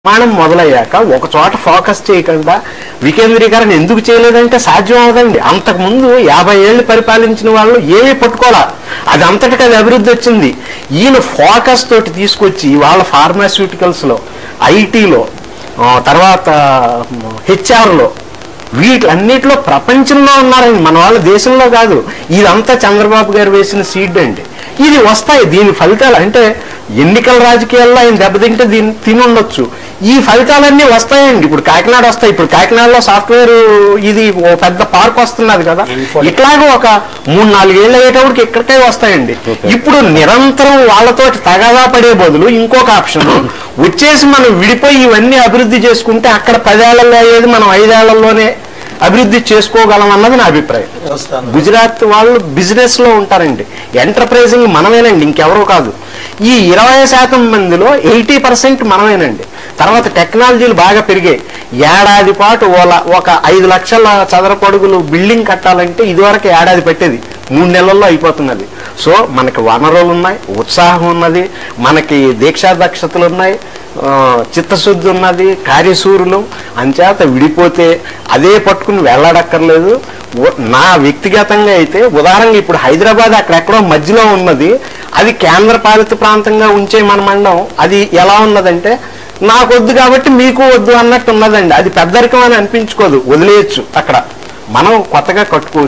నిర్మాణం మొదలయ్యాక ఒక చోట ఫోకస్ చేయకుండా వికేంద్రీకరణ ఎందుకు చేయలేదంటే సాధ్యం అవదండి. అంతకుముందు 50 ఏళ్ళు పరిపాలించిన వాళ్ళు ఏమీ పట్టుకోలే, అది అంతటికి అది అభివృద్ధి వచ్చింది. ఈయన ఫోకస్ తోటి తీసుకొచ్చి వాళ్ళ ఫార్మాస్యూటికల్స్లో, ఐటీలో, తర్వాత హెచ్ఆర్లో, వీటన్నిటిలో ప్రపంచంలో ఉన్నారండి మన వాళ్ళు, దేశంలో కాదు. ఇదంతా చంద్రబాబు గారు వేసిన సీడ్ అండి. ఇది వస్తాయి దీని ఫలితాలు. అంటే ఎన్నికల రాజకీయాల్లో ఆయన దెబ్బతింటే దీన్ని తినుండొచ్చు, ఈ ఫలితాలన్నీ వస్తాయండి. ఇప్పుడు కాకినాడ వస్తాయి, ఇప్పుడు కాకినాడలో సాఫ్ట్వేర్ ఇది ఓ పెద్ద పార్క్ వస్తున్నది కదా, ఇట్లాగే ఒక 3-4 ఏళ్ళు అయ్యేటప్పటికి ఇక్కడికే వస్తాయండి. ఇప్పుడు నిరంతరం వాళ్ళతోటి తగాదా పడే బదులు ఇంకొక ఆప్షన్ వచ్చేసి మనం విడిపోయి ఇవన్నీ అభివృద్ధి చేసుకుంటే అక్కడ 10 ఏళ్లలో అయ్యేది మనం 5 ఏళ్లలోనే అభివృద్ధి చేసుకోగలం అన్నది నా అభిప్రాయం. గుజరాత్ వాళ్ళు బిజినెస్ లో ఉంటారండి, ఎంటర్ప్రైజింగ్ మనమేనండి, ఇంకెవరో కాదు. ఈ 20% మందిలో 80% మనమేనండి. తర్వాత టెక్నాలజీలు బాగా పెరిగాయి. ఏడాది పాటు ఒక 5 లక్షల చదరపు అడుగులు బిల్డింగ్ కట్టాలంటే ఇదివరకు ఏడాది పట్టేది, 3 నెలల్లో అయిపోతున్నది. సో మనకి వనరులు ఉన్నాయి, ఉత్సాహం ఉన్నది, మనకి దీక్షా దక్షతలు ఉన్నాయి, చిత్తశుద్ధి ఉన్నది, కార్యశూరులు. అంచేత విడిపోతే అదే పట్టుకుని వెళ్ళడక్కర్లేదు. నా వ్యక్తిగతంగా అయితే ఉదాహరణగా ఇప్పుడు హైదరాబాద్ అక్కడెక్కడో మధ్యలో ఉన్నది, అది కేంద్ర పాలిత ప్రాంతంగా ఉంచే మన మండలం. అది ఎలా ఉన్నదంటే నాకు వద్దు కాబట్టి మీకు వద్దు అన్నట్టు ఉన్నదండి. అది పెద్దరికం అని అనిపించుకోదు, వదిలేయచ్చు. అక్కడ మనం కొత్తగా కట్టుకోవచ్చు.